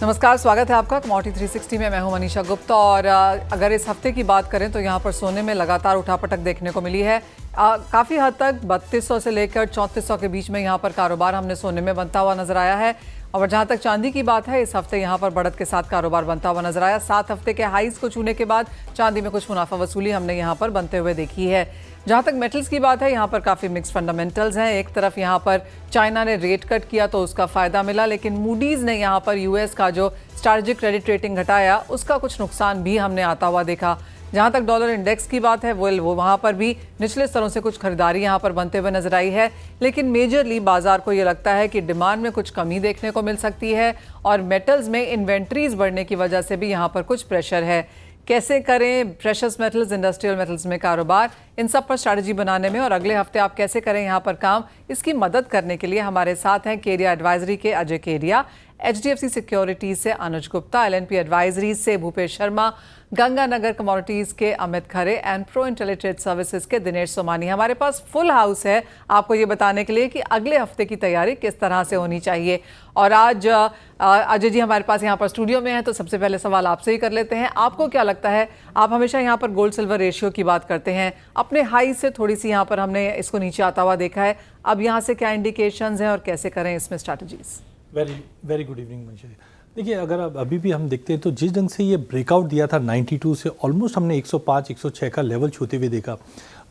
नमस्कार, स्वागत है आपका कमोडिटी 360 में। मैं हूं मनीषा गुप्ता और अगर इस हफ्ते की बात करें तो यहां पर सोने में लगातार उठापटक देखने को मिली है। काफ़ी हद तक 3200 से लेकर 3400 के बीच में यहां पर कारोबार हमने सोने में बनता हुआ नजर आया है। और जहां तक चांदी की बात है, इस हफ्ते यहां पर बढ़त के साथ कारोबार बनता हुआ नजर आया। 7 हफ्ते के हाईज को छूने के बाद चांदी में कुछ मुनाफा वसूली हमने यहां पर बनते हुए देखी है। जहां तक मेटल्स की बात है, यहां पर काफ़ी मिक्स फंडामेंटल्स हैं। एक तरफ यहां पर चाइना ने रेट कट किया तो उसका फ़ायदा मिला, लेकिन मूडीज़ ने यहां पर यूएस का जो स्ट्रैटेजिक क्रेडिट रेटिंग घटाया, उसका कुछ नुकसान भी हमने आता हुआ देखा। जहां तक डॉलर इंडेक्स की बात है, वो वहां पर भी निचले स्तरों से कुछ खरीदारी यहां पर बनते हुए नजर आई है। लेकिन मेजरली बाजार को ये लगता है कि डिमांड में कुछ कमी देखने को मिल सकती है और मेटल्स में इन्वेंट्रीज बढ़ने की वजह से भी यहां पर कुछ प्रेशर है। कैसे करें प्रेशस मेटल्स, इंडस्ट्रियल मेटल्स में कारोबार, इन सब पर स्ट्रैटेजी बनाने में और अगले हफ्ते आप कैसे करें यहाँ पर काम, इसकी मदद करने के लिए हमारे साथ हैं केरिया एडवाइजरी के अजय केरिया, HDFC सिक्योरिटीज से अनुज गुप्ता, LNP एडवाइजरी से भूपेश शर्मा, गंगानगर कमोडिटीज के Amit Khare and pro intelligent services के दिनेश सोमानी। हमारे पास फुल हाउस है आपको ये बताने के लिए कि अगले हफ्ते की तैयारी किस तरह से होनी चाहिए। और आज अजय जी हमारे पास यहाँ पर स्टूडियो में है, तो सबसे पहले सवाल आपसे ही कर लेते हैं। आपको क्या लगता है, आप हमेशा यहाँ पर गोल्ड सिल्वर रेशियो की बात करते हैं, अपने हाई से थोड़ी सी यहाँ पर हमने इसको नीचे आता हुआ देखा है, अब यहाँ से क्या इंडिकेशंस हैं और कैसे करें इसमें strategies? Very good evening Manisha. देखिए, अगर अब अभी भी हम देखते हैं तो जिस ढंग से ये ब्रेकआउट दिया था 92 से ऑलमोस्ट हमने 105 106 का लेवल छूते हुए देखा।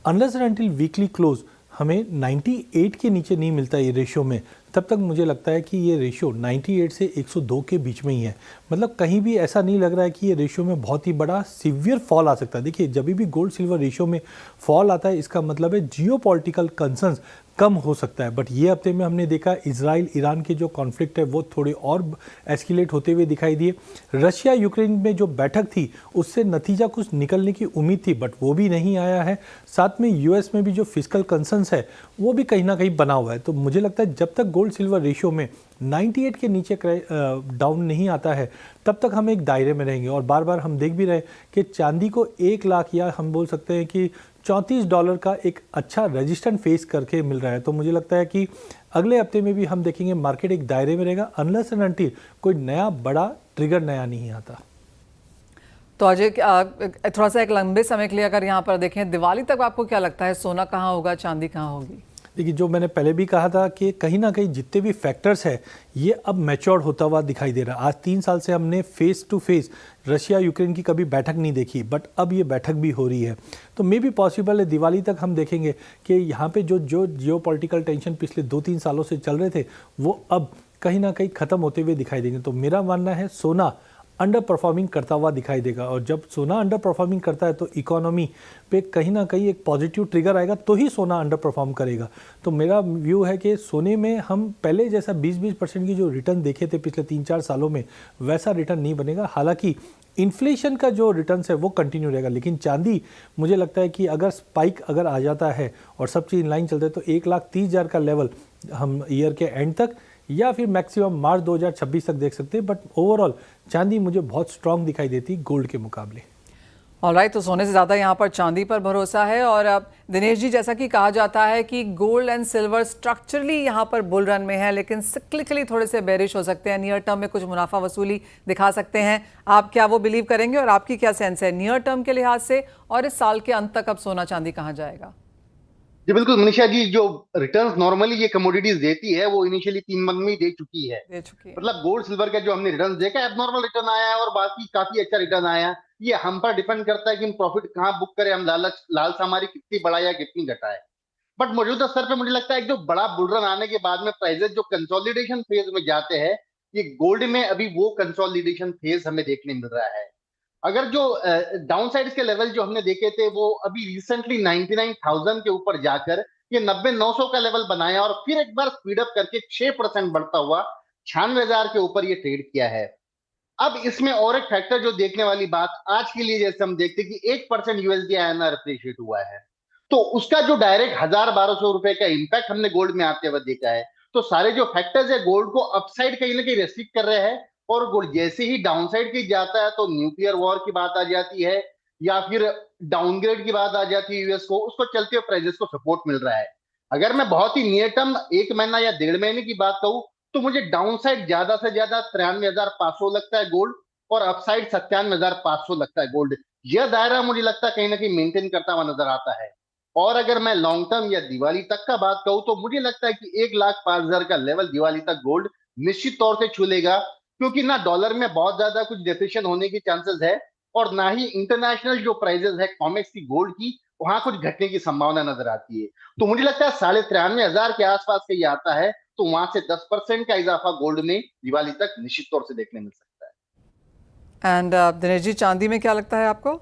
Unless and until weekly close हमें 98 के नीचे नहीं मिलता ये रेशियो में, तब तक मुझे लगता है कि ये रेशियो 98 से 102 के बीच में ही है। मतलब कहीं भी ऐसा नहीं लग रहा है कि ये रेशियो में बहुत ही बड़ा सीवियर फॉल आ सकता है। देखिए, जब भी गोल्ड सिल्वर रेशियो में फॉल आता है, इसका मतलब है जियोपॉलिटिकल कंसर्न्स कम हो सकता है। बट ये हफ्ते में हमने देखा इजराइल ईरान के जो कॉन्फ्लिक्ट है वो थोड़े और एस्केलेट होते हुए दिखाई दिए। रशिया यूक्रेन में जो बैठक थी उससे नतीजा कुछ निकलने की उम्मीद थी, बट वो भी नहीं आया है। साथ में यूएस में भी जो फिस्कल कंसर्न्स है वो भी कहीं ना कहीं बना हुआ है। तो मुझे लगता है जब तक गोल्ड सिल्वर रेशियो में 98 के नीचे डाउन नहीं आता है, तब तक हम एक दायरे में रहेंगे। और बार बार हम देख भी रहे कि चांदी को 1 लाख या हम बोल सकते हैं कि $34 का एक अच्छा रेजिस्टेंट फेस करके मिल रहा है। तो मुझे लगता है कि अगले हफ्ते में भी हम देखेंगे मार्केट एक दायरे में रहेगा, अनलेस एंड अनटिल कोई नया बड़ा ट्रिगर नया नहीं आता। तो अजय, थोड़ा सा एक लंबे समय के लिए अगर यहाँ पर देखें, दिवाली तक आपको क्या लगता है सोना कहाँ होगा, चांदी कहाँ होगी? देखिए, जो मैंने पहले भी कहा था कि कहीं ना कहीं जितने भी फैक्टर्स है ये अब मैच्योर होता हुआ दिखाई दे रहा है। आज 3 साल से हमने face to face Russia Ukraine की कभी बैठक नहीं देखी, बट अब ये बैठक भी हो रही है। तो मे भी पॉसिबल है दिवाली तक हम देखेंगे कि यहाँ पे जो जियोपॉलिटिकल टेंशन पिछले 2-3 सालों से चल रहे थे वो अब कहीं ना कहीं ख़त्म होते हुए दिखाई देंगे। तो मेरा मानना है सोना अंडर परफॉर्मिंग करता हुआ दिखाई देगा, और जब सोना अंडर परफॉर्मिंग करता है तो इकोनॉमी पे कहीं ना कहीं एक पॉजिटिव ट्रिगर आएगा, तो ही सोना अंडर परफॉर्म करेगा। तो मेरा व्यू है कि सोने में हम पहले जैसा 20% की जो रिटर्न देखे थे पिछले 3-4 सालों में, वैसा रिटर्न नहीं बनेगा। हालांकि इन्फ्लेशन का जो रिटर्न है वो कंटिन्यू रहेगा। लेकिन चांदी मुझे लगता है कि अगर स्पाइक अगर आ जाता है और सब चीज़ इन लाइन चलता है तो 1,30,000 का लेवल हम ईयर के एंड तक या फिर मैक्सिमम मार्च 2026 तक देख सकते हैं। बट ओवरऑल चांदी मुझे बहुत स्ट्रांग दिखाई देती गोल्ड के मुकाबले। ऑलराइट, तो सोने से ज़्यादा यहाँ पर चांदी पर भरोसा है। और अब दिनेश जी, जैसा कि कहा जाता है कि गोल्ड एंड सिल्वर स्ट्रक्चरली यहाँ पर बुल रन में है, लेकिन सिक्लिकली थोड़े से बेरिश हो सकते हैं, नियर टर्म में कुछ मुनाफा वसूली दिखा सकते हैं। आप क्या वो बिलीव करेंगे और आपकी क्या सेंस है नियर टर्म के लिहाज से, और इस साल के अंत तक अब सोना चांदी कहाँ जाएगा? जी बिल्कुल मनीषा जी, जो रिटर्न्स नॉर्मली ये कमोडिटीज देती है वो इनिशियली 3 मंथ में ही दे चुकी है। मतलब गोल्ड सिल्वर का जो हमने रिटर्न देखा है, एबनॉर्मल रिटर्न आया है और बाकी काफी अच्छा रिटर्न आया है। ये हम पर डिपेंड करता है कि हम प्रॉफिट कहाँ बुक करें, हम लालसा हमारी कितनी बढ़ाए या कितनी घटाए। बट मौजूदा स्तर पे मुझे लगता है जो बड़ा बुल रन आने के बाद में प्राइजेस जो कंसोलिडेशन फेज में जाते हैं, ये गोल्ड में अभी वो कंसोलिडेशन फेज हमें देखने मिल रहा है। अगर जो डाउन साइड के लेवल जो हमने देखे थे वो अभी रिसेंटली 99,000 के ऊपर जाकर ये 90-900 का लेवल बनाया और फिर एक बार स्पीड अप करके 6% बढ़ता हुआ 96,000 के ऊपर ये ट्रेड किया है। अब इसमें और एक फैक्टर जो देखने वाली बात आज के लिए, जैसे हम देखते हैं कि 1% यूएसडी आईएनआर अप्रिशिएट हुआ है, तो उसका जो डायरेक्ट 1,000-1,200 रुपए का इंपैक्ट हमने गोल्ड में आते हुए देखा है। तो सारे जो फैक्टर्स है गोल्ड को अपसाइड कहीं ना कहीं रेस्ट्रिक्ट कर रहे हैं, और गोल्ड जैसे ही डाउनसाइड की जाता है तो न्यूक्लियर वॉर की बात आ जाती है या फिर डाउनग्रेड की बात आ जाती है यूएस को, उसको चलते हुए प्राइजेस को सपोर्ट मिल रहा है। अगर मैं बहुत ही नियर टर्म 1 महीना या 1.5 महीने की बात कहूं, तो मुझे डाउन साइड ज्यादा से ज्यादा 93,500 लगता है गोल्ड, और अपसाइड 97,500 लगता है गोल्ड। यह दायरा मुझे लगता है कहीं ना कहीं मेंटेन करता हुआ नजर आता है। और अगर मैं लॉन्ग टर्म या दिवाली तक का बात कहूं तो मुझे लगता है कि 1,05,000 का लेवल दिवाली तक गोल्ड निश्चित तौर से छू लेगा, क्योंकि ना डॉलर में बहुत ज्यादा कुछ डिप्रेशन होने की चांसेस है, और ना ही इंटरनेशनल जो प्राइजेस है कॉमेक्स की गोल्ड की, वहां कुछ घटने की संभावना नजर आती है। तो मुझे लगता है 93,500 के आसपास का ये आता है, तो वहां से 10% का इजाफा गोल्ड में दिवाली तक निश्चित तौर से देखने मिल सकता है। एंड दिनेश जी, चांदी में क्या लगता है आपको?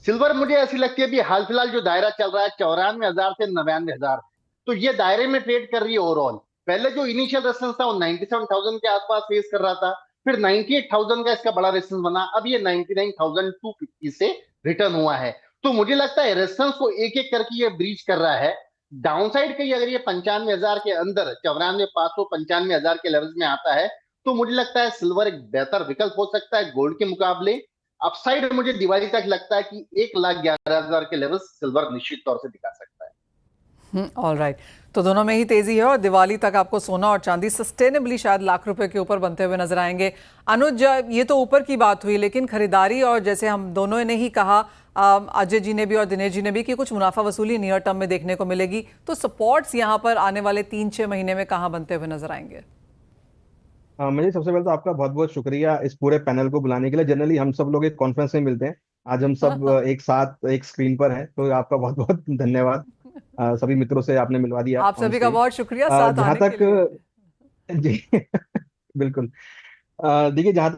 सिल्वर मुझे ऐसी लगती है, अभी हाल फिलहाल जो दायरा चल रहा है 94,000 से 99,000, तो ये दायरे में ट्रेड कर रही है ओवरऑल। पहले जो इनिशियल रेजिस्टेंस था वो 97,000 के आसपास फेस कर रहा था, फिर 98,000 का इसका बड़ा रेजिस्टेंस बना, अब ये 99,250 से रिटर्न हुआ है। तो मुझे लगता है रेजिस्टेंस को एक एक करके ये ब्रीच कर रहा है। डाउन साइड के अगर ये 95,000 के अंदर 94,500 95,000 के लेवल्स में आता है, तो मुझे लगता है सिल्वर एक बेहतर विकल्प हो सकता है गोल्ड के मुकाबले। अपसाइड मुझे दिवाली तक लगता है कि 1,11,000 के लेवल सिल्वर निश्चित तौर से दिखा सकता है। ऑल राइट, तो दोनों में ही तेजी है और दिवाली तक आपको सोना और चांदी सस्टेनेबली शायद लाख रुपए के ऊपर बनते हुए नजर आएंगे। अनुज, ये तो ऊपर की बात हुई, लेकिन खरीदारी और जैसे हम दोनों ने ही कहा, अजय जी ने भी और दिनेश जी ने भी, कि कुछ मुनाफा वसूली नियर टर्म में देखने को मिलेगी, तो सपोर्ट्स यहाँ पर आने वाले 3-6 महीने में कहाँ बनते हुए नजर आएंगे? मुझे सबसे पहले तो आपका बहुत बहुत शुक्रिया इस पूरे पैनल को बुलाने के लिए। जनरली हम सब लोग एक कॉन्फ्रेंस में मिलते हैं, आज हम सब एक साथ एक स्क्रीन पर हैं, तो आपका बहुत बहुत धन्यवाद। सभी मित्रों से आपने मिलवा दिया आप ऑन सभी का स्क्रीन। बहुत शुक्रिया साथ जहाँ आने के लिए। तक जी बिल्कुल। देखिए, जहाँ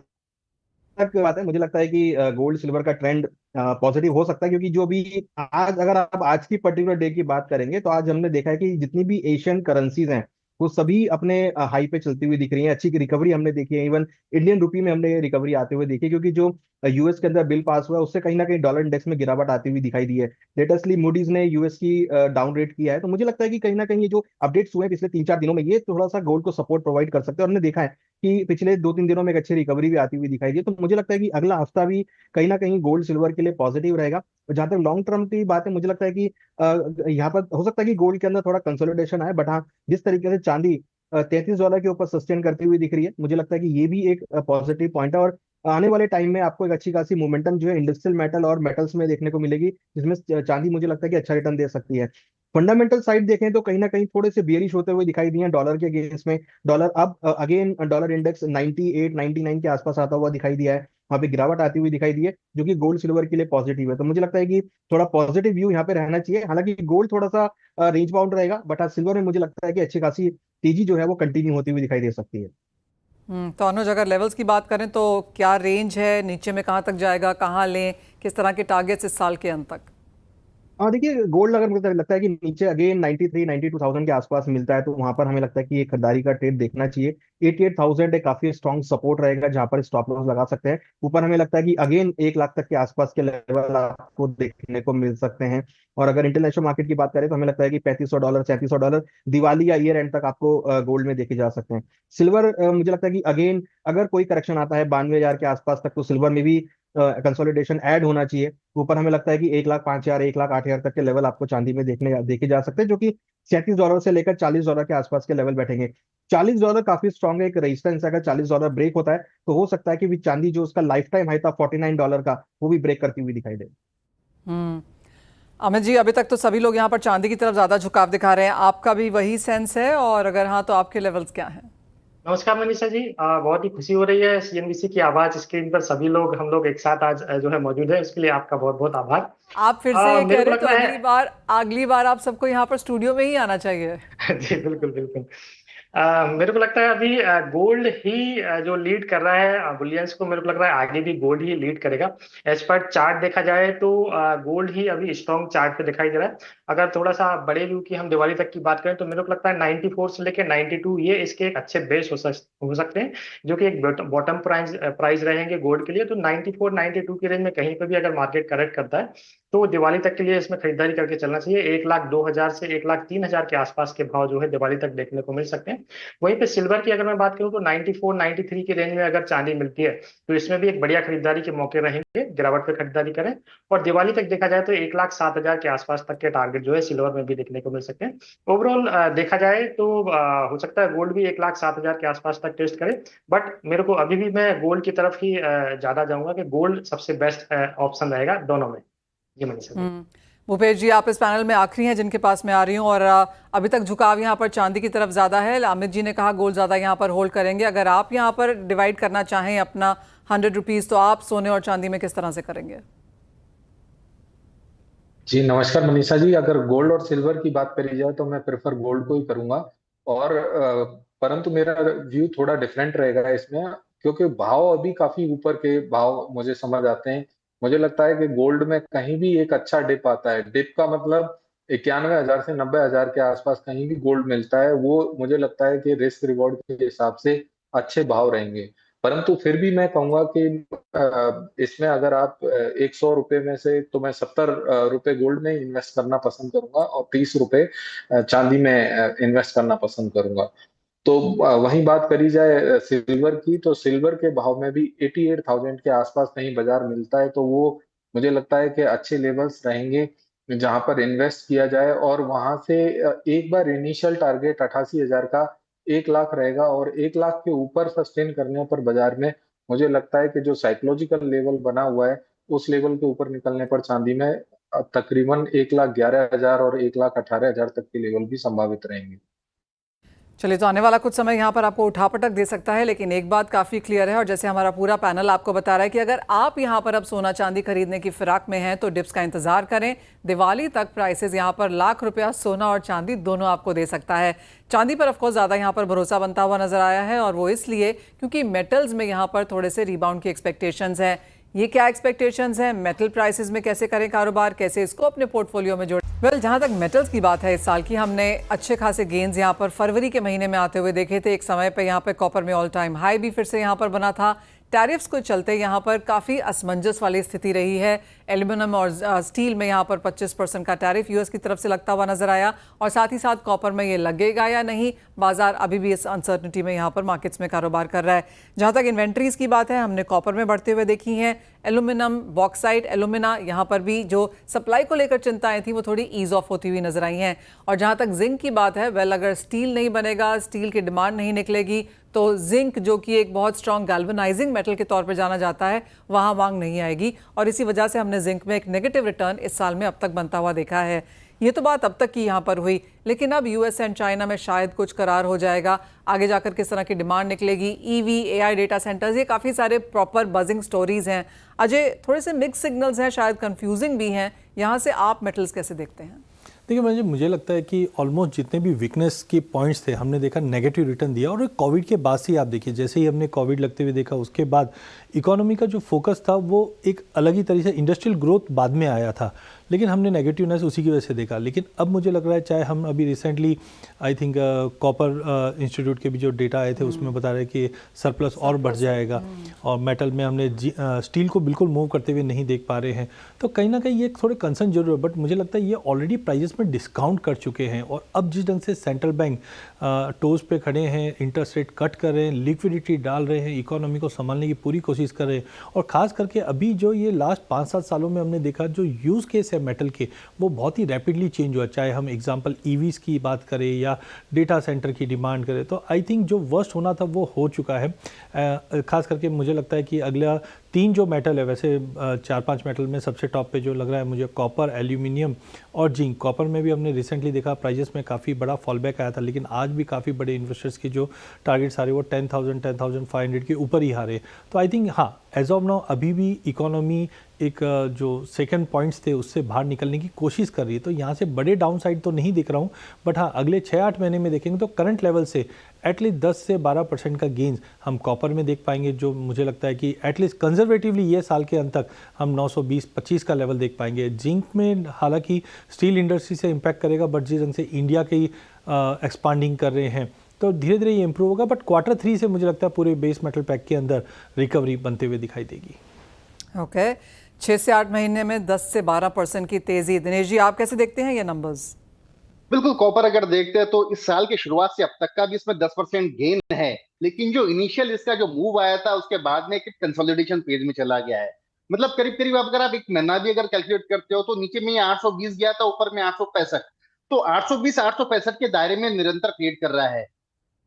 तक बात है, मुझे लगता है कि गोल्ड सिल्वर का ट्रेंड पॉजिटिव हो सकता है, क्योंकि जो भी आज, अगर आप आज की पर्टिकुलर डे की बात करेंगे, तो आज हमने देखा है कि जितनी भी एशियन करेंसीज हैं वो सभी अपने हाई पे चलती हुई दिख रही हैं। अच्छी रिकवरी हमने देखी है, इवन इंडियन रुपी में हमने रिकवरी आते हुए देखी है, क्योंकि जो यूएस के अंदर बिल पास हुआ है उससे कहीं ना कहीं डॉलर इंडेक्स में गिरावट आती हुई दिखाई दी है। लेटेस्टली मूडीज ने यूएस की डाउन रेट किया है, तो मुझे लगता है कि कहीं ना कहीं ये जो अपडेट्स हुए हैं पिछले 3-4 दिनों में, ये थोड़ा सा गोल्ड को सपोर्ट प्रोवाइड कर सकते हैं। और हमने देखा है कि पिछले 2-3 दिनों में एक अच्छी रिकवरी भी आती हुई दिखाई दी है, तो मुझे लगता है कि अगला हफ्ता भी कहीं ना कहीं गोल्ड सिल्वर के लिए पॉजिटिव रहेगा। और जहां तक लॉन्ग टर्म की बात है, मुझे लगता है कि यहाँ पर हो सकता है कि गोल्ड के अंदर थोड़ा कंसोलिडेशन आए, बट हाँ, जिस तरीके से चांदी $33 के ऊपर सस्टेन करती हुई दिख रही है, मुझे लगता है कि ये भी एक पॉजिटिव पॉइंट है। और आने वाले टाइम में आपको एक अच्छी खासी मोमेंटम जो है इंडस्ट्रियल मेटल और मेटल्स में देखने को मिलेगी, जिसमें चांदी मुझे लगता है कि अच्छा रिटर्न दे सकती है। फंडामेंटल साइड देखें तो कहीं ना कहीं थोड़े से बेयरिश होते हुए दिखाई दिए हैं डॉलर के अगेंस्ट में। डॉलर अब अगेन डॉलर इंडेक्स 98-99 के आसपास आता हुआ दिखाई दिया है, वहां पे गिरावट आती हुई दिखाई दी है, जो कि गोल्ड सिल्वर के लिए पॉजिटिव है। तो मुझे लगता है कि थोड़ा पॉजिटिव व्यू यहाँ पे रहना चाहिए। हालांकि गोल्ड थोड़ा सा रेंज बाउंड रहेगा, बट हाँ, सिल्वर में मुझे लगता है कि अच्छी खासी तेजी जो है वो कंटिन्यू होती हुई दिखाई दे सकती है। तो अनुज, अगर लेवल्स की बात करें तो क्या रेंज है, नीचे में कहाँ तक जाएगा, कहाँ लें, किस तरह के टारगेट्स इस साल के अंत तक? हाँ, देखिए, गोल्ड अगर मुझे लगता है कि नीचे अगेन 93-92,000 के आसपास मिलता है, तो वहां पर हमें लगता है कि ये खरीदारी का ट्रेड देखना चाहिए। 88,000 एक काफी स्ट्रॉन्ग सपोर्ट रहेगा, जहां पर स्टॉप लॉस लगा सकते हैं। ऊपर हमें लगता है कि अगेन 1 लाख तक के आसपास के लेवल आपको देखने को मिल सकते हैं। और अगर इंटरनेशनल मार्केट की बात करें तो हमें लगता है कि $3500 $3700 दिवाली या ईयर एंड तक आपको गोल्ड में देखे जा सकते हैं। सिल्वर मुझे लगता है कि अगेन अगर कोई करेक्शन आता है 92,000 के आसपास तक, तो सिल्वर में भी कंसोलिडेशन ऐड होना चाहिए। ऊपर हमें लगता है कि 1,05,000 1,08,000 तक के लेवल आपको चांदी में देखे जा सकते हैं, जो कि $37 से लेकर $40 के आसपास के लेवल बैठेंगे। $40 काफी स्ट्रॉन्ग एक रेजिस्टेंस है, अगर $40 ब्रेक होता है तो हो सकता है कि भी चांदी जो उसका लाइफ टाइम हाई था $49 का, वो भी ब्रेक करती हुई दिखाई दे। अमित जी, अभी तक तो सभी लोग यहाँ पर चांदी की तरफ ज्यादा झुकाव दिखा रहे हैं, आपका भी वही सेंस है? और अगर हाँ, तो आपके लेवल्स क्या हैं? नमस्कार मनीषा जी, बहुत ही खुशी हो रही है सीएनबीसी की आवाज स्क्रीन पर सभी लोग, हम लोग एक साथ आज जो है मौजूद है, उसके लिए आपका बहुत बहुत आभार। आप फिर से ये कह मेरे को रहे तो लगता है अगली बार आप सबको यहाँ पर स्टूडियो में ही आना चाहिए। जी बिल्कुल बिल्कुल। मेरे को लगता है अभी गोल्ड ही जो लीड कर रहा है बुलियंस को, मेरे को लग रहा है आगे भी गोल्ड ही लीड करेगा। एज पर चार्ट देखा जाए तो गोल्ड ही अभी स्ट्रॉन्ग चार्ट पे दिखाई दे रहा है। अगर थोड़ा सा बड़े व्यू की हम दिवाली तक की बात करें तो मेरे को लगता है 94 से लेकर 92 ये इसके एक अच्छे बेस हो सकते हैं, जो कि एक बॉटम प्राइस रहेंगे गोल्ड के लिए। तो 94-92 की रेंज में कहीं पर भी अगर मार्केट करेक्ट करता है तो दिवाली तक के लिए इसमें खरीदारी करके चलना चाहिए। 1,02,000 से 1,03,000 के आसपास के भाव जो है दिवाली तक देखने को मिल सकते हैं। वहीं पे सिल्वर की अगर मैं बात करूं तो 94, 93 की रेंज में अगर चांदी मिलती है तो इसमें भी एक बढ़िया खरीदारी के मौके रहेंगे, गिरावट पे खरीदारी करें। और दिवाली तक देखा जाए तो 1,07,000 के आसपास तक के टारगेट जो है सिल्वर में भी देखने को मिल सकते हैं। ओवरऑल देखा जाए तो हो सकता है गोल्ड भी 1,07,000 के आसपास तक टेस्ट करे, बट मेरे को अभी भी मैं गोल्ड की तरफ ही ज्यादा जाऊंगा कि गोल्ड सबसे बेस्ट ऑप्शन रहेगा दोनों में। जी मनीषा जी। भूपेश जी, आप इस पैनल में आखिरी हैं जिनके पास मैं आ रही हूँ, और अभी तक झुकाव यहाँ पर चांदी की तरफ ज़्यादा है। अमित जी ने कहा गोल्ड ज़्यादा यहाँ पर होल्ड करेंगे। अगर आप यहाँ पर डिवाइड करना चाहें अपना 100 रुपीज़, तो आप सोने और चांदी में किस तरह से करेंगे? जी नमस्कार मनीषा जी। अगर गोल्ड और सिल्वर की बात करी जाए तो मैं प्रेफर गोल्ड को ही करूंगा, और परंतु मेरा व्यू थोड़ा डिफरेंट रहेगा इसमें, क्योंकि भाव अभी काफी ऊपर के भाव मुझे समझ आते हैं। मुझे लगता है कि गोल्ड में कहीं भी एक अच्छा डिप आता है, डिप का मतलब 91,000 से 90,000 के आसपास कहीं भी गोल्ड मिलता है, वो मुझे लगता है कि रिस्क रिवॉर्ड के हिसाब से अच्छे भाव रहेंगे। परंतु फिर भी मैं कहूंगा कि इसमें अगर आप 100 रुपए में से, तो मैं 70 रुपए गोल्ड में इन्वेस्ट करना पसंद करूंगा और 30 रुपए चांदी में इन्वेस्ट करना पसंद करूंगा। तो वहीं बात करी जाए सिल्वर की, तो सिल्वर के भाव में भी 88,000 के आसपास कहीं बाजार मिलता है, तो वो मुझे लगता है कि अच्छे लेवल्स रहेंगे जहां पर इन्वेस्ट किया जाए। और वहां से एक बार इनिशियल टारगेट 88,000 का 1 लाख रहेगा, और 1 लाख के ऊपर सस्टेन करने पर बाजार में मुझे लगता है कि जो साइकोलॉजिकल लेवल बना हुआ है उस लेवल के ऊपर निकलने पर चांदी में तकरीबन 1,11,000 और 1,18,000 तक के लेवल भी संभावित रहेंगे। चलिए, तो आने वाला कुछ समय यहाँ पर आपको उठापटक दे सकता है, लेकिन एक बात काफ़ी क्लियर है, और जैसे हमारा पूरा पैनल आपको बता रहा है कि अगर आप यहाँ पर अब सोना चांदी खरीदने की फिराक में हैं तो डिप्स का इंतजार करें। दिवाली तक प्राइसेस यहाँ पर लाख रुपया सोना और चांदी दोनों आपको दे सकता है। चांदी पर ऑफकोर्स ज़्यादा यहाँ पर भरोसा बनता हुआ नजर आया है, और वो इसलिए क्योंकि मेटल्स में यहाँ पर थोड़े से रिबाउंड की एक्सपेक्टेशंस हैं। ये क्या एक्सपेक्टेशंस हैं, मेटल प्राइसेस में कैसे करें कारोबार, कैसे इसको अपने पोर्टफोलियो में जोड़ें? जहाँ तक मेटल्स की बात है, इस साल की हमने अच्छे खासे गेंस यहाँ पर फरवरी के महीने में आते हुए देखे थे। एक समय पे यहाँ पे कॉपर में ऑल टाइम हाई भी फिर से यहाँ पर बना था। टैरिफ्स को चलते यहाँ पर काफ़ी असमंजस वाली स्थिति रही है। एल्यूमिनियम और स्टील में यहाँ पर 25% का टैरिफ यूएस की तरफ से लगता हुआ नजर आया, और साथ ही साथ कॉपर में ये लगेगा या नहीं, बाजार अभी भी इस अनसर्टनिटी में यहाँ पर मार्केट्स में कारोबार कर रहा है। जहाँ तक इन्वेंट्रीज की बात है, हमने कॉपर में बढ़ते हुए देखी हैं। एल्यूमिनियम, बॉक्साइट, एल्यूमिना, यहाँ पर भी जो सप्लाई को लेकर चिंताएं थी वो थोड़ी ईज ऑफ होती हुई नजर आई हैं। और जहाँ तक जिंक की बात है, वेल अगर स्टील नहीं बनेगा, स्टील की डिमांड नहीं निकलेगी, तो जिंक जो कि एक बहुत स्ट्रॉन्ग गैल्वेनाइजिंग मेटल के तौर पर जाना जाता है, वहाँ मांग नहीं आएगी, और इसी वजह से हमने जिंक में एक नेगेटिव रिटर्न इस साल में अब तक बनता हुआ देखा है। ये तो बात अब तक की यहाँ पर हुई, लेकिन अब यूएस एंड चाइना में शायद कुछ करार हो जाएगा। आगे जाकर किस तरह की डिमांड निकलेगी, ईवी, एआई डेटा सेंटर्स, ये काफ़ी सारे प्रॉपर बजिंग स्टोरीज हैं। अजय, थोड़े से मिक्स सिग्नल्स हैं, शायद कंफ्यूजिंग भी हैं। यहाँ से आप मेटल्स कैसे देखते हैं? देखिए, मुझे लगता है कि ऑलमोस्ट जितने भी वीकनेस के पॉइंट्स थे हमने देखा नेगेटिव रिटर्न दिया, और कोविड के बाद से आप देखिए, जैसे ही हमने कोविड लगते हुए देखा उसके बाद इकोनॉमी का जो फोकस था वो एक अलग ही तरीके से, इंडस्ट्रियल ग्रोथ बाद में आया था, लेकिन हमने नेगेटिवनेस उसी की वजह से देखा। लेकिन अब मुझे लग रहा है, चाहे हम अभी recently I think copper institute के भी जो डेटा आए थे उसमें बता रहे कि सरप्लस और बढ़ जाएगा, और मेटल में हमने स्टील को बिल्कुल मूव करते हुए नहीं देख पा रहे हैं, तो कहीं ना कहीं ये थोड़े कंसर्न जरूर है। बट मुझे लगता है ये ऑलरेडी प्राइजेस में डिस्काउंट कर चुके हैं, और अब जिस ढंग से सेंट्रल बैंक टोज पे खड़े हैं, इंटरेस्ट रेट कट कर रहे हैं, लिक्विडिटी डाल रहे हैं, इकोनॉमी को संभालने की पूरी कोशिश कर रहे हैं, और ख़ास करके अभी जो ये लास्ट 5-7 सालों में हमने देखा जो यूज़ केस है मेटल के, वो बहुत ही रैपिडली चेंज हुआ। चाहे हम एग्जांपल ईवीज़ की बात करें या डेटा सेंटर की डिमांड करें, तो आई थिंक जो वर्स्ट होना था वो हो चुका है। ख़ास करके मुझे लगता है कि अगला 3 जो मेटल है, वैसे 4-5 मेटल में सबसे टॉप पे जो लग रहा है मुझे कॉपर, एल्यूमिनियम और जिंक। कॉपर में भी हमने रिसेंटली देखा प्राइजेस में काफ़ी बड़ा फॉलबैक आया था, लेकिन आज भी काफ़ी बड़े इन्वेस्टर्स के जो टारगेट्स आ रहे हैं वो 10,000, 10,500 के ऊपर ही आ रहे हैं। तो आई थिंक हाँ, एज ऑफ नाउ अभी भी इकोनॉमी एक जो सेकंड पॉइंट्स थे उससे बाहर निकलने की कोशिश कर रही है, तो यहाँ से बड़े डाउन साइड तो नहीं दिख रहा हूँ, बट हाँ अगले 6-8 महीने में देखेंगे तो करंट लेवल से एटलीस्ट 10 से 12% का गेंस हम कॉपर में देख पाएंगे, जो मुझे लगता है कि एटलीस्ट कंजर्वेटिवली ये साल के अंत तक हम 920-25 का लेवल देख पाएंगे। जिंक में हालांकि स्टील इंडस्ट्री से इम्पैक्ट करेगा, बट जिस ढंग से इंडिया के एक्सपांडिंग कर रहे हैं तो धीरे धीरे ये इंप्रूव होगा, बट Q3 से मुझे लगता है पूरे बेस मेटल पैक के अंदर रिकवरी बनते हुए दिखाई देगी। ओके, 6 से 8 महीने में 10 से 12% की तेजी। दिनेश जी, आप कैसे देखते हैं ये नंबर्स? बिल्कुल, कॉपर अगर देखते हैं तो इस साल की शुरुआत से अब तक का भी इसमें 10% गेन है, लेकिन जो इनिशियल इसका जो मूव आया था उसके बाद में एक कंसोलिडेशन फेज में चला गया है। मतलब करीब करीब अगर आप एक महीना भी अगर कैलकुलेट करते हो तो नीचे में ये 820 गया था, ऊपर में 865। तो 820 865 के दायरे में निरंतर ट्रेड कर रहा है।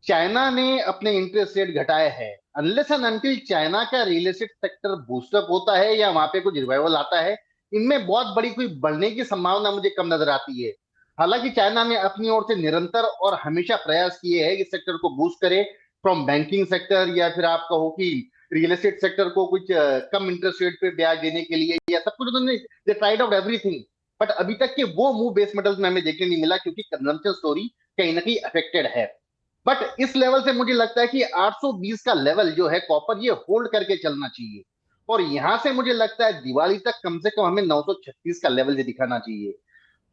चाइना ने अपने इंटरेस्ट रेट घटाए हैं। अनलेस एंड अनटिल चाइना का रियल एस्टेट सेक्टर बूस्टअप होता है या वहां पे कुछ रिवाइवल आता है, इनमें बहुत बड़ी कोई बढ़ने की संभावना मुझे कम नजर आती है। हालांकि चाइना ने अपनी ओर से निरंतर और हमेशा प्रयास किए हैं कि सेक्टर को बूस्ट करे, फ्रॉम बैंकिंग सेक्टर या फिर आप कहो कि रियल एस्टेट सेक्टर को कुछ कम इंटरेस्ट रेट पे ब्याज देने के लिए, या सब कुछ उन्होंने they tried out everything. But अभी तक के वो मूव बेस मेटल्स में हमें देखने नहीं मिला, क्योंकि कंजम्पशन स्टोरी कहीं ना कहीं अफेक्टेड है। बट इस लेवल से मुझे लगता है कि 820 का लेवल जो है कॉपर, ये होल्ड करके चलना चाहिए। और यहां से मुझे लगता है दिवाली तक कम से कम हमें 936 का लेवल से दिखाना चाहिए।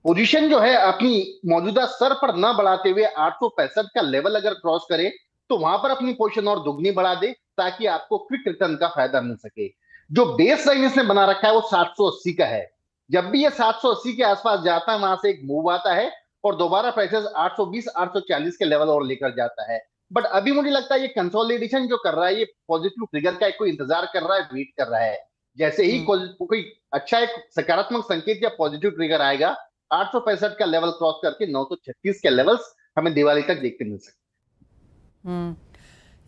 पोजीशन जो है अपनी मौजूदा स्तर पर ना बढ़ाते हुए 865 का लेवल अगर क्रॉस करे तो वहां पर अपनी पोजीशन और दुगनी बढ़ा दे, ताकि आपको क्विक रिटर्न का फायदा मिल सके। जो बेस लाइन इसने बना रखा है वो 780 का है। जब भी ये 780 के आसपास जाता है, वहां से एक मूव आता है और दोबारा प्राइसेस 820 840 के लेवल और लेकर जाता है। बट अभी मुझे लगता है ये कंसोलिडेशन जो कर रहा है, ये पॉजिटिव ट्रिगर का कोई इंतजार कर रहा है, वेट कर रहा है। जैसे ही कोई अच्छा एक सकारात्मक संकेत या पॉजिटिव ट्रिगर आएगा, 865 का लेवल क्रॉस करके 936 के लेवल्स हमें दिवाली तक देखते मिल सकते।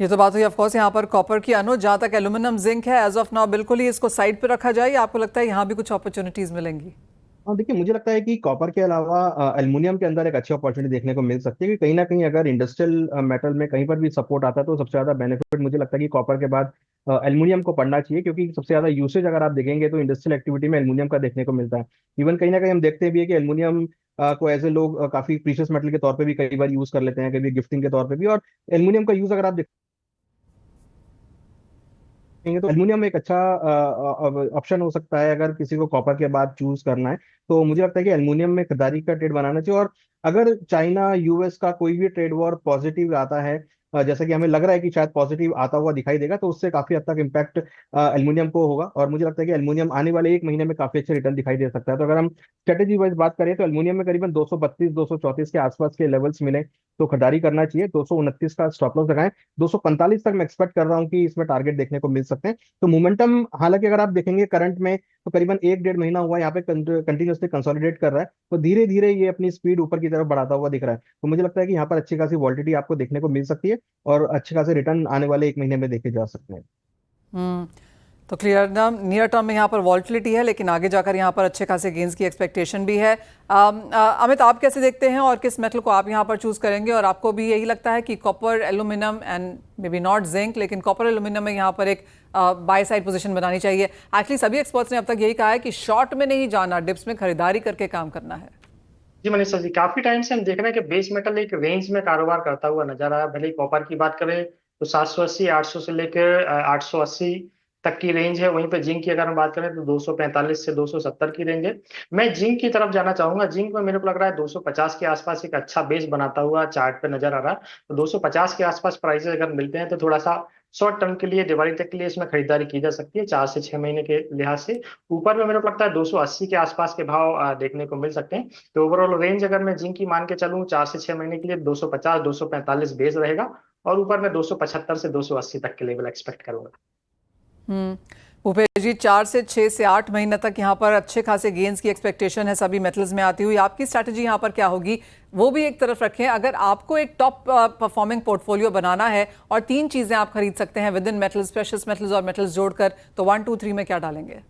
ये तो बात हुई ऑफ कोर्स यहाँ पर कॉपर की। अनुज, जहाँ तक एल्यूमिनियम जिंक है, एज ऑफ नाउ बिल्कुल ही इसको साइड पे रखा जाए, या आपको लगता है यहाँ भी कुछ अपॉर्चुनिटीज मिलेंगी? हाँ, देखिए मुझे लगता है कि कॉपर के अलावा एल्युमिनियम के अंदर एक अच्छी अपॉर्चुनिटी देखने को मिल सकती है कि कहीं ना कहीं अगर इंडस्ट्रियल मेटल में कहीं पर भी सपोर्ट आता है तो सबसे ज्यादा बेनिफिट मुझे लगता है कि कॉपर के बाद एल्युमिनियम को पड़ना चाहिए, क्योंकि सबसे ज्यादा यूसेज अगर आप देखेंगे तो इंडस्ट्रियल एक्टिविटी में एल्युमिनियम का देखने को मिलता है। इवन कहीं ना कहीं हम देखते भी है कि एल्युमिनियम को एज ए लोग काफी प्रीशियस मेटल के तौर पे भी कई बार यूज कर लेते हैं, कभी गिफ्टिंग के तौर पे भी। और एल्युमिनियम का यूज अगर आप देखेंगे तो एल्युमिनियम एक अच्छा ऑप्शन हो सकता है अगर किसी को कॉपर के बाद चूज करना है। तो मुझे लगता है कि एल्युमिनियम में खरीदारी का ट्रेड बनाना चाहिए। और अगर चाइना यूएस का कोई भी ट्रेड वॉर पॉजिटिव आता है, जैसा कि हमें लग रहा है कि शायद पॉजिटिव आता हुआ दिखाई देगा, तो उससे काफी हद तक इम्पैक्ट एल्युमिनियम को होगा। और मुझे लगता है कि एल्युमिनियम आने वाले एक महीने में काफी अच्छे रिटर्न दिखाई दे सकता है। तो अगर हम स्ट्रेटेजी वाइज बात करें तो एल्युमिनियम में करीबन 232 234 के आसपास के लेवल्स मिले तो खरीदारी करना चाहिए। 229 का स्टॉप लॉस लगाएं। 245 तक मैं एक्सपेक्ट कर रहा हूँ कि इसमें टारगेट देखने को मिल सकते हैं। तो मोमेंटम हालांकि अगर आप देखेंगे करंट में तो करीबन 1 डेढ़ महीना हुआ यहाँ पे कंटिन्यूसली कंसोलिडेट कर रहा है, तो धीरे धीरे ये अपनी स्पीड ऊपर की तरफ बढ़ाता हुआ दिख रहा है। तो मुझे लगता है कि यहाँ पर अच्छी खासी वॉलिटिलिटी आपको देखने को मिल सकती है और अच्छे खासे रिटर्न आने वाले एक महीने में देखे जा सकते हैं। तो क्लियर नियर टर्म में यहाँ पर वॉल्टिलिटी है, लेकिन आगे जाकर यहाँ पर अच्छे खासे गेंस की एक्सपेक्टेशन भी है। अमित, आप कैसे देखते हैं और किस मेटल को आप यहाँ पर चूज करेंगे? और आपको भी यही लगता है कि copper aluminium and may be not zinc, लेकिन कॉपर एल्यूमिनियम में यहाँ पर एक बाय साइड पोजीशन बनानी चाहिए? एक्चुअली सभी एक्सपर्ट्स ने अब तक यही कहा है कि शॉर्ट में नहीं जाना, डिप्स में खरीदारी करके काम करना है। जी मनीषा जी, काफी टाइम से हम देख रहे हैं कि बेस मेटल एक रेंज में कारोबार करता हुआ नजर आया। भले ही कॉपर की बात करें तो 780 800 से लेकर 880 तक की रेंज है। वहीं पे जिंक की अगर हम बात करें तो 245 से 270 की रेंज है। मैं जिंक की तरफ जाना चाहूंगा। जिंक में मेरे को लग रहा है 250 के आसपास एक अच्छा बेस बनाता हुआ चार्ट पे नजर आ रहा है। तो 250 के आसपास प्राइसेस अगर मिलते हैं तो थोड़ा सा शॉर्ट टर्म के लिए, दिवाली तक के लिए इसमें खरीदारी की जा सकती है 4 से 6 महीने के लिहाज से। ऊपर में मेरे को लगता है 280 के आसपास के भाव देखने को मिल सकते हैं। तो ओवरऑल रेंज अगर मैं जिंक की मान के चलूं 4 से 6 महीने के लिए 250 245 बेस रहेगा, और ऊपर में 275 से 280 तक के लेवल एक्सपेक्ट करूंगा। भूपेश जी, 4 से 6 से 8 महीने तक यहाँ पर अच्छे खासे गेंस की एक्सपेक्टेशन है सभी मेटल्स में आती हुई। आपकी स्ट्रैटेजी यहाँ पर क्या होगी, वो भी एक तरफ रखें। अगर आपको एक टॉप परफॉर्मिंग पोर्टफोलियो बनाना है और 3 चीजें आप खरीद सकते हैं with in metals, precious metals और मेटल्स जोड़कर, तो 1 2 3 में क्या डालेंगे?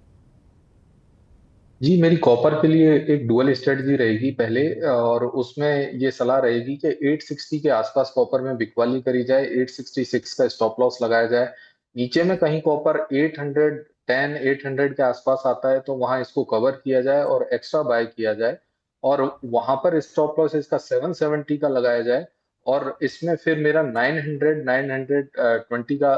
जी, मेरी कॉपर के लिए एक डुअल स्ट्रेटजी रहेगी पहले, और उसमें ये सलाह रहेगी कि 860 के आसपास कॉपर में बिकवाली करी जाए, 866 का स्टॉप लॉस लगाया जाए। नीचे में कहीं कॉपर 810 800 के आसपास आता है तो वहां इसको कवर किया जाए और एक्स्ट्रा बाय किया जाए, और वहां पर स्टॉप लॉस इसका 770 का लगाया जाए। और इसमें फिर मेरा 900 920 का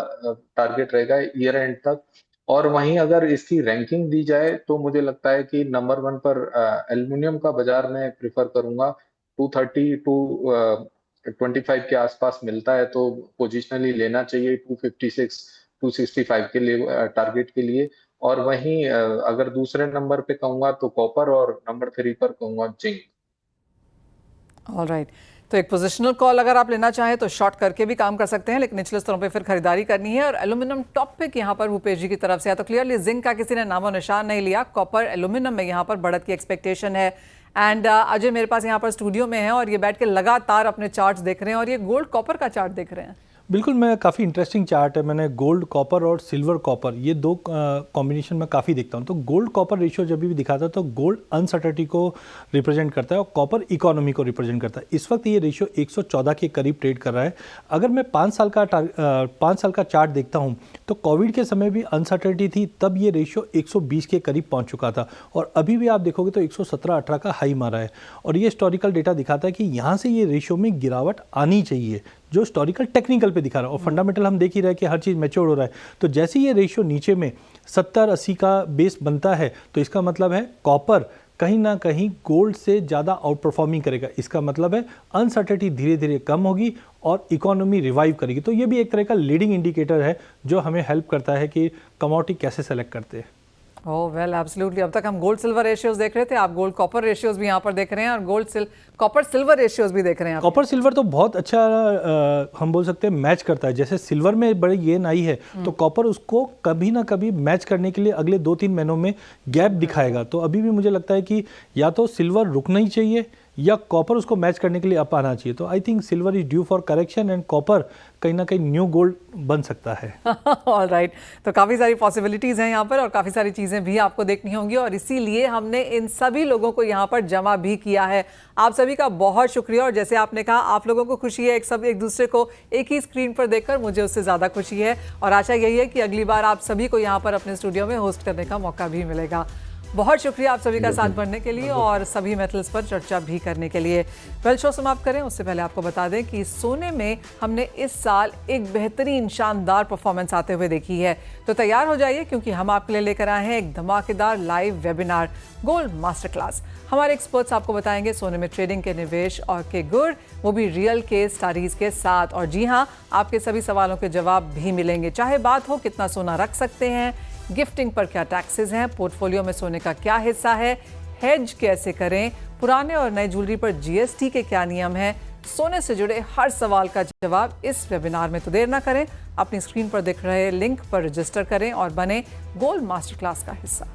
टारगेट रहेगा ईयर एंड तक। और वहीं अगर इसकी रैंकिंग दी जाए तो मुझे लगता है कि नंबर 1 पर एल्युमिनियम का बाजार में प्रिफर करूंगा। 230 टू 25 के आसपास मिलता है तो पोजिशनली लेना चाहिए 256 265 के लिए टारगेट के लिए। और वहीं अगर दूसरे नंबर पे कहूंगा तो कॉपर, और नंबर 3 पर कहूंगा जिंक। ऑलराइट, तो एक पोजिशनल कॉल अगर आप लेना चाहें तो शॉर्ट करके भी काम कर सकते हैं, लेकिन निचले स्तरों पे फिर खरीदारी करनी है। और एल्यूमिनियम टॉपिक यहाँ पर भूपेश जी की तरफ से है, तो क्लियरली जिंक का किसी ने नामो निशान नहीं लिया, कॉपर एल्यूमिनियम में यहाँ पर बढ़त की एक्सपेक्टेशन है। एंड अजय मेरे पास यहाँ पर स्टूडियो में है और ये बैठ के लगातार अपने चार्ट्स देख रहे हैं और ये गोल्ड कॉपर का चार्ट देख रहे हैं। बिल्कुल, मैं काफ़ी इंटरेस्टिंग चार्ट है। मैंने गोल्ड कॉपर और सिल्वर कॉपर ये दो कॉम्बिनेशन में काफ़ी देखता हूँ। तो गोल्ड कॉपर रेशियो जब भी दिखाता है तो गोल्ड अनसर्टेनिटी को रिप्रेजेंट करता है और कॉपर इकोनॉमी को रिप्रेजेंट करता है। इस वक्त ये रेशियो 114 के करीब ट्रेड कर रहा है। अगर मैं 5 साल का चार्ट देखता हूँ तो कोविड के समय भी अनसर्टेनिटी थी, तब ये रेशियो 120 के करीब पहुँच चुका था और अभी भी आप देखोगे तो 117-18 का हाई मारा है। और ये हिस्टोरिकल डेटा दिखाता है कि यहाँ से ये रेशियो में गिरावट आनी चाहिए, जो हिस्टोरिकल टेक्निकल पे दिखा रहा है। और फंडामेंटल हम देख ही रहे हैं कि हर चीज़ मैच्योर हो रहा है। तो जैसे ये रेशियो नीचे में 70-80 का बेस बनता है तो इसका मतलब है कॉपर कहीं ना कहीं गोल्ड से ज़्यादा आउट परफॉर्मिंग करेगा। इसका मतलब है अनसर्टेनिटी धीरे धीरे कम होगी और इकोनॉमी रिवाइव करेगी। तो ये भी एक तरह का लीडिंग इंडिकेटर है जो हमें हेल्प करता है कि कमोडिटी कैसे सेलेक्ट करते हैं। ओह वेल एब्सोल्युटली। अब तक हम गोल्ड सिल्वर रेशियोज देख रहे थे, आप गोल्ड कॉपर रेशियोज भी यहाँ पर देख रहे हैं और कॉपर सिल्वर रेशियोज भी देख रहे हैं। कॉपर सिल्वर तो बहुत अच्छा हम बोल सकते हैं मैच करता है। जैसे सिल्वर में बड़ी गेन आई है तो कॉपर उसको कभी ना कभी मैच करने के लिए अगले 2-3 महीनों में गैप दिखाएगा। तो अभी भी मुझे लगता है कि या तो सिल्वर रुकना ही चाहिए या कॉपर उसको मैच करने के लिए अप आना चाहिए। तो I think silver is due for correction and copper कहीं ना कहीं न्यू गोल्ड बन सकता है। ऑलराइट, तो काफ़ी सारी पॉसिबिलिटीज़ हैं यहाँ पर और काफ़ी सारी चीज़ें भी आपको देखनी होंगी और इसीलिए हमने इन सभी लोगों को यहाँ पर जमा भी किया है। आप सभी का बहुत शुक्रिया। और जैसे आपने कहा आप लोगों को खुशी है एक दूसरे को एक ही स्क्रीन पर देखकर, मुझे उससे ज़्यादा खुशी है और आशा यही है कि अगली बार आप सभी को यहाँ पर अपने स्टूडियो में होस्ट करने का मौका भी मिलेगा। बहुत शुक्रिया आप सभी का साथ बढ़ने के लिए और सभी मेटल्स पर चर्चा भी करने के लिए। वेल, शो समाप्त करें उससे पहले आपको बता दें कि सोने में हमने इस साल एक बेहतरीन शानदार परफॉर्मेंस आते हुए देखी है। तो तैयार हो जाइए क्योंकि हम आपके लिए लेकर आए हैं एक धमाकेदार live webinar gold master class. हमारे एक्सपर्ट्स आपको बताएंगे सोने में ट्रेडिंग के निवेश और के गुर, वो भी रियल केस स्टडीज के साथ। और जी हाँ, आपके सभी सवालों के जवाब भी मिलेंगे, चाहे बात हो कितना सोना रख सकते हैं, गिफ्टिंग पर क्या टैक्सेस हैं, पोर्टफोलियो में सोने का क्या हिस्सा है, हेज कैसे करें, पुराने और नए ज्वेलरी पर जीएसटी के क्या नियम हैं, सोने से जुड़े हर सवाल का जवाब इस वेबिनार में। तो देर ना करें, अपनी स्क्रीन पर दिख रहे लिंक पर रजिस्टर करें और बने गोल्ड मास्टर क्लास का हिस्सा।